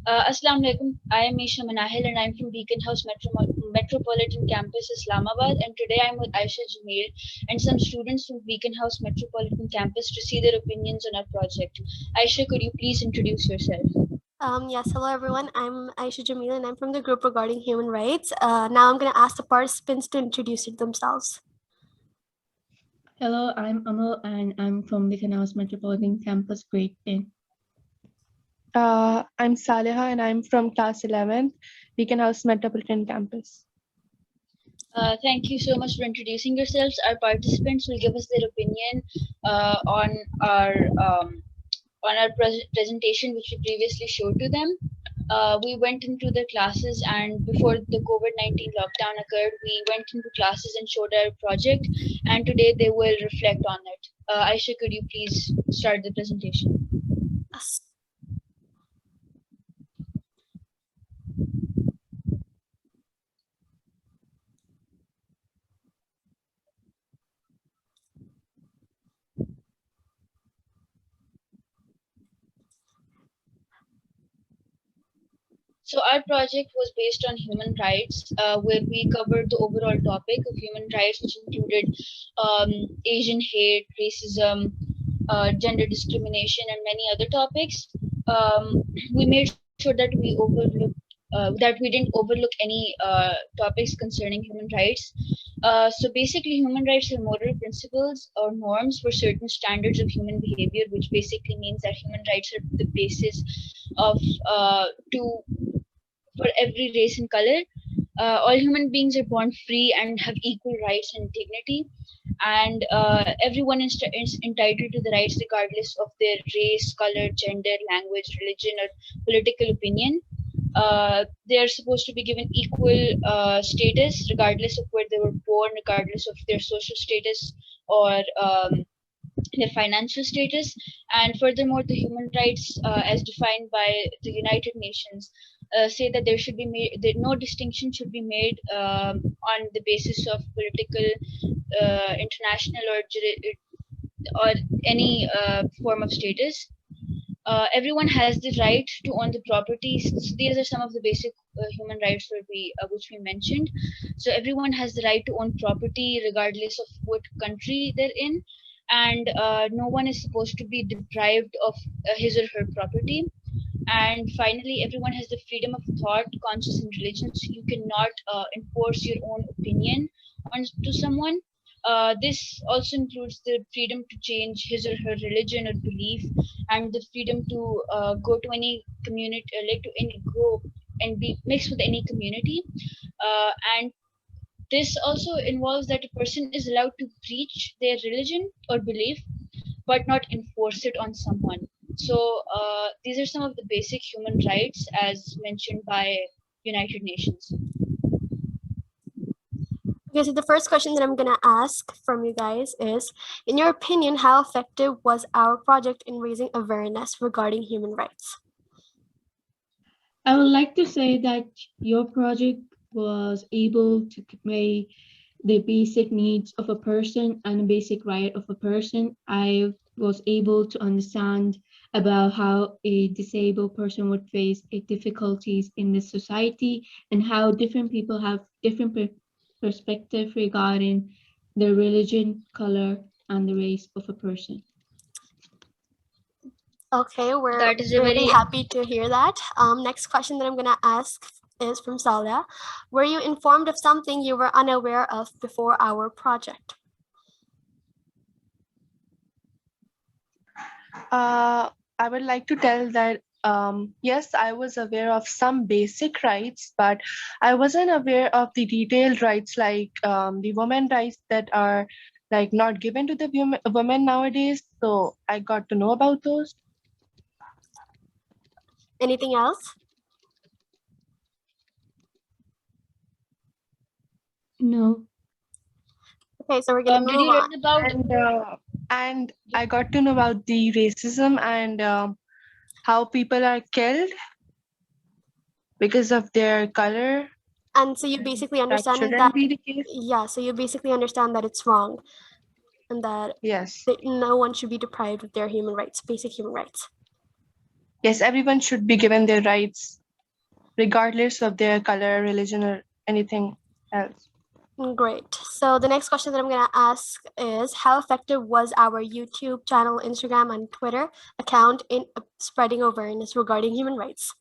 Assalamu alaikum. I am Mischa Manahil and I'm from Beacon House Metropolitan Campus, Islamabad. And today I'm with Aisha, Jamil, and some students from Beacon House Metropolitan Campus to see their opinions on our project. Aisha, could you please introduce yourself? Yes, hello everyone. I'm Aisha Jamil and I'm from the group regarding human rights. Now I'm going to ask the participants to introduce themselves. Hello, I'm Amal and I'm from Beacon House Metropolitan Campus, grade 10. I'm Saleha and I'm from class 11, Beacon House Metropolitan Campus. Thank you so much for introducing yourselves. Our participants will give us their opinion on our presentation which we previously showed to them. We went into the classes, and before the COVID-19 lockdown occurred, we went into classes and showed our project, and today they will reflect on it. Aisha, could you please start the presentation? Yes. So our project was based on human rights, where we covered the overall topic of human rights, which included Asian hate, racism, gender discrimination, and many other topics. We made sure that we didn't overlook any topics concerning human rights. So basically, human rights are moral principles or norms for certain standards of human behavior, which basically means that human rights are the basis of for every race and color. All human beings are born free and have equal rights and dignity, and everyone is entitled to the rights regardless of their race, color, gender, language, religion, or political opinion. They are supposed to be given equal status regardless of where they were born, regardless of their social status or their financial status. And furthermore, the human rights as defined by the United Nations say that there should be no distinction should be made on the basis of political, international, or any form of status. Everyone has the right to own the properties. So these are some of the basic human rights that which we mentioned. So everyone has the right to own property regardless of what country they're in, and no one is supposed to be deprived of his or her property. And finally, everyone has the freedom of thought, conscience, and religion. So you cannot enforce your own opinion to someone. This also includes the freedom to change his or her religion or belief, and the freedom to go to any community, go and be mixed with any community. And this also involves that a person is allowed to preach their religion or belief, but not enforce it on someone. So these are some of the basic human rights as mentioned by United Nations. Okay, so the first question that I'm going to ask from you guys is, in your opinion, how effective was our project in raising awareness regarding human rights? I would like to say that your project was able to convey the basic needs of a person and the basic right of a person. I was able to understand about how a disabled person would face difficulties in the society and how different people have different perspective regarding the religion, color, and the race of a person. Okay, we're really happy to hear that. Next question that I'm going to ask is from Saleha. Were you informed of something you were unaware of before our project? I would like to tell that yes, I was aware of some basic rights, but I wasn't aware of the detailed rights like the women rights that are like not given to the women nowadays. So I got to know about those. Anything else? No. Okay, so we're going to move on. And I got to know about the racism and how people are killed because of their color. And so you basically understand that yeah, so you basically understand that it's wrong and that yes, no one should be deprived of their human rights, basic human rights. Yes, everyone should be given their rights. regardless of their color, religion, or anything else. Great. So the next question that I'm going to ask is, how effective was our YouTube channel, Instagram, and Twitter account in spreading awareness regarding human rights?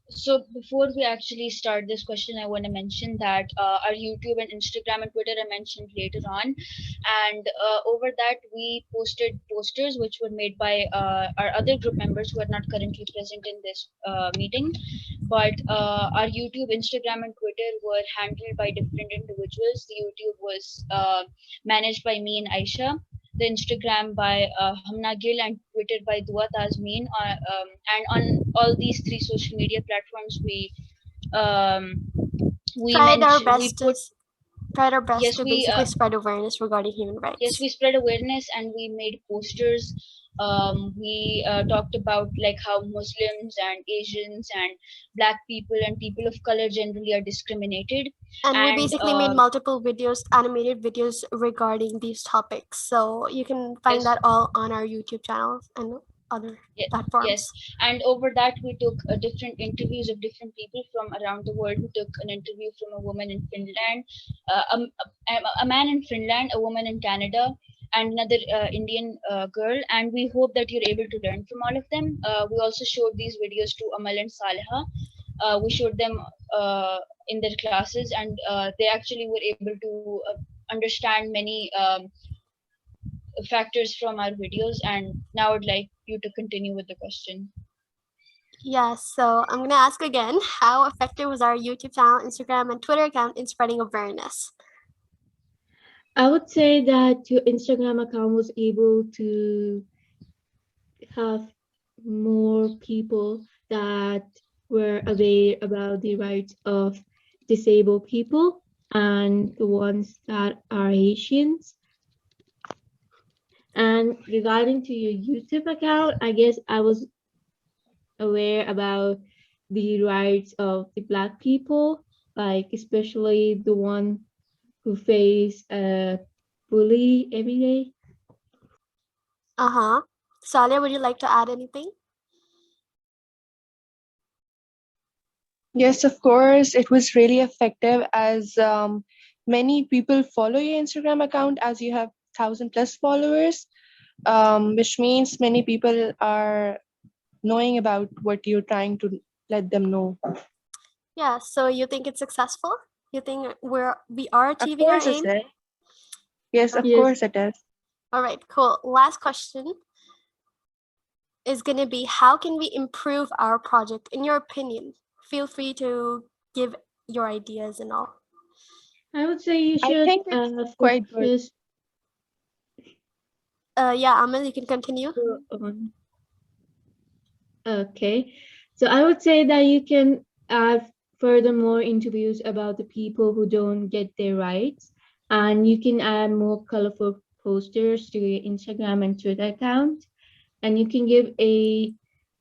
So before we actually start this question, I want to mention that our YouTube and Instagram and Twitter are mentioned later on, and over that we posted posters which were made by our other group members who are not currently present in this meeting. But our YouTube, Instagram, and Twitter were handled by different individuals. The YouTube was managed by me and Aisha, the Instagram by Hamna Gill, and Twitter by Dua Tazmeen. And on all these three social media platforms, we Tried our mentioned best to yes, basically spread awareness regarding human rights. yes, we spread awareness and we made posters. We talked about like how Muslims and Asians and Black people and people of color generally are discriminated. And we basically made multiple videos, animated videos regarding these topics. So you can find that all on our YouTube channel and other platforms. Yes, and over that we took different interviews of different people from around the world. We took an interview from a woman in Finland, a man in Finland, a woman in Canada, and another Indian girl. And we hope that you're able to learn from all of them. We also showed these videos to Amal and Saleha. We showed them in their classes, and they actually were able to understand many factors from our videos. And now I'd like you to continue with the question. Yes, so I'm going to ask again, how effective was our YouTube channel, Instagram, and Twitter account in spreading awareness? I would say that your Instagram account was able to have more people that were aware about the rights of disabled people and the ones that are Asians. And regarding to your YouTube account, I guess I was aware about the rights of the Black people, like especially the one who face a bully every day. Saleha, would you like to add anything? Yes, of course. It was really effective as many people follow your Instagram account, as you have 1,000+ followers, which means many people are knowing about what you're trying to let them know. Yeah, so you think it's successful? You think we are achieving our aim? Yes, of course it is. All right, cool. Last question is going to be, how can we improve our project? In your opinion, feel free to give your ideas and all. I would say you should. I think it's quite good. Yeah, Amal, you can continue. Okay, so I would say that you can add furthermore interviews about the people who don't get their rights, and you can add more colorful posters to your Instagram and Twitter account, and you can give a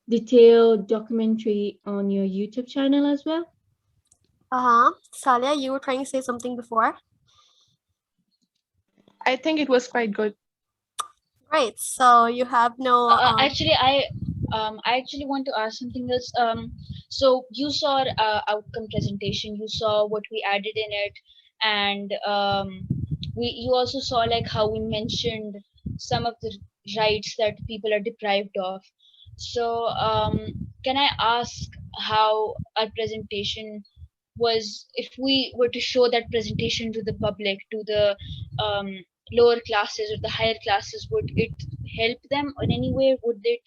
detailed documentary on your YouTube channel as well. Saleha, you were trying to say something before. I think it was quite good. Great. So you have no. Actually, I actually want to ask something else. So you saw our outcome presentation. You saw what we added in it, and you also saw like how we mentioned some of the rights that people are deprived of. So can I ask how our presentation was, if we were to show that presentation to the public, to the lower classes or the higher classes, would it help them in any way? Would it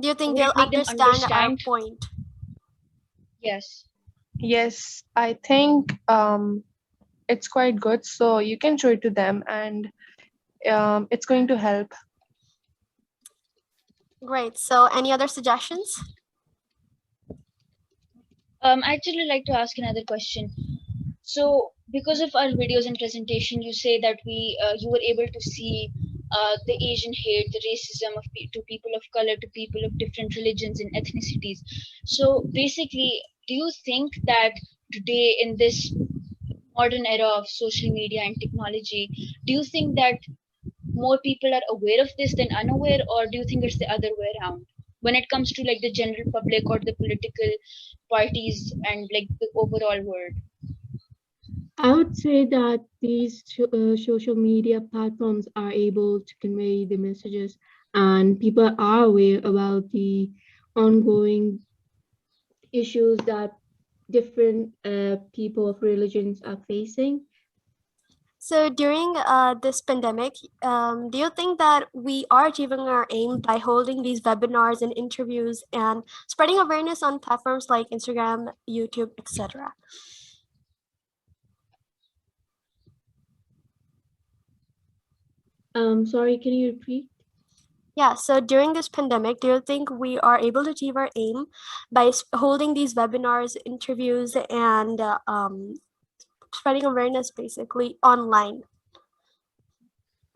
do you think they'll understand our point? Yes. Yes, I think it's quite good, so you can show it to them, and it's going to help. Great. So any other suggestions? I'd actually like to ask another question. So because of our videos and presentation, you say that you were able to see the Asian hate, the racism to people of color, to people of different religions and ethnicities. So basically, do you think that today in this modern era of social media and technology, do you think that more people are aware of this than unaware, or do you think it's the other way around? when it comes to like the general public or the political parties and like the overall world? I would say that these social media platforms are able to convey the messages, and people are aware about the ongoing issues that different people of religions are facing. So during this pandemic, do you think that we are achieving our aim by holding these webinars and interviews and spreading awareness on platforms like Instagram, YouTube, etc.? Sorry, can you repeat? Yeah, so during this pandemic, do you think we are able to achieve our aim by holding these webinars, interviews, and spreading awareness basically online?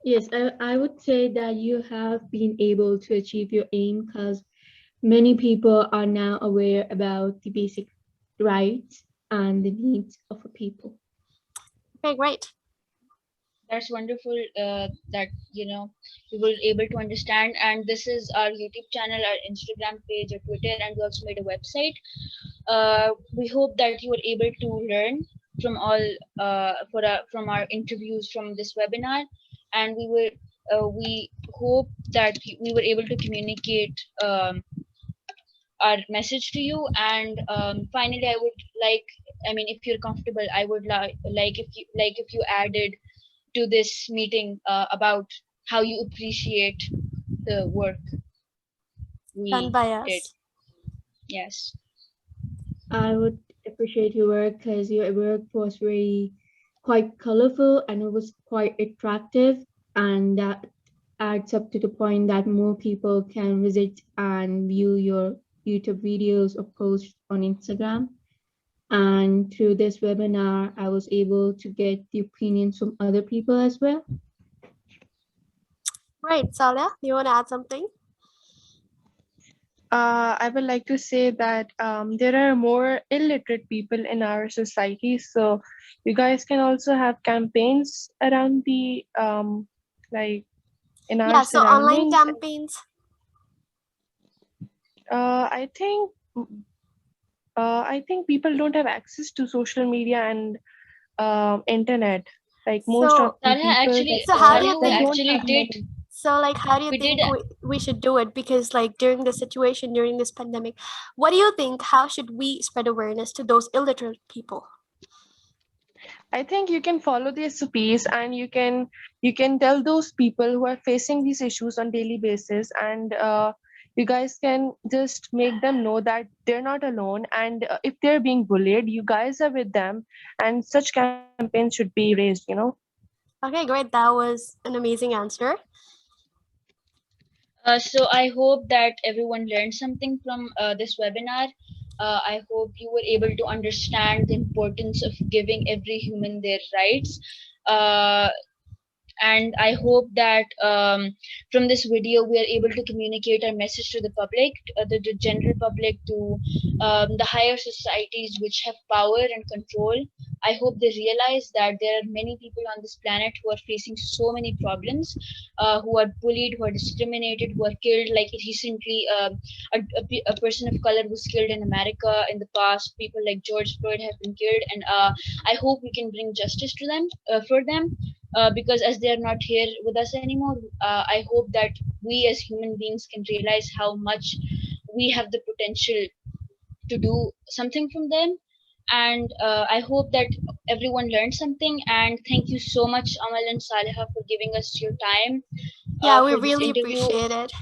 Yes, I would say that you have been able to achieve your aim because many people are now aware about the basic rights and the needs of a people. Okay, great. That's wonderful that we were able to understand. And this is our YouTube channel, our Instagram page, our Twitter, and we also made a website. We hope that you were able to learn from all from our interviews from this webinar, and we hope that we were able to communicate our message to you. And finally, I would like, I mean, if you're comfortable, I would like if you added to this meeting about how you appreciate the work Done we by did. us. Yes. I would appreciate your work because your work was very quite colorful and it was quite attractive, and that adds up to the point that more people can visit and view your YouTube videos or posts on Instagram. And through this webinar, I was able to get the opinions from other people as well. Right, Saleha, you want to add something? I would like to say that there are more illiterate people in our society, so you guys can also have campaigns around the like in our Yeah, so online surroundings. campaigns. I think people don't have access to social media and internet. Like most of So, the Saleha people actually, that so how do you we they think? don't actually have did. money. So, like, how do you We think did. we should do it? Because, like, during this situation, during this pandemic, what do you think? How should we spread awareness to those illiterate people? I think you can follow the SOPs and you can tell those people who are facing these issues on daily basis, and you guys can just make them know that they're not alone, and if they're being bullied, you guys are with them, and such campaigns should be raised. Okay, great. That was an amazing answer. So I hope that everyone learned something from this webinar. I hope you were able to understand the importance of giving every human their rights. And I hope that from this video we are able to communicate our message to the public, the general public, to the higher societies which have power and control. I hope they realize that there are many people on this planet who are facing so many problems, who are bullied, who are discriminated, who are killed. Like recently, a person of color was killed in America in the past. People like George Floyd have been killed, and I hope we can bring justice to them, for them, because as they are not here with us anymore. I hope that we as human beings can realize how much we have the potential to do something from them. And I hope that everyone learned something. And thank you so much, Amal and Saleha, for giving us your time Yeah, we for this really interview. appreciate it.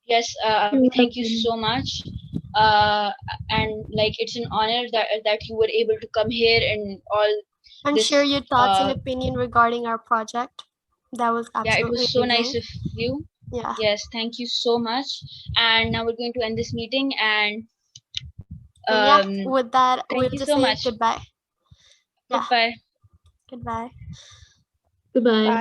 Yes, You're we thank you welcome. so much. And like it's an honor that you were able to come here and all And this. share your thoughts and opinion regarding our project. That was Yeah, it absolutely was so nice amazing. of you. Yeah. Yes, thank you so much. And now we're going to end this meeting. And Yeah, with that, we'll thank you just so say much. goodbye. Yeah, Goodbye. goodbye. Goodbye. Bye.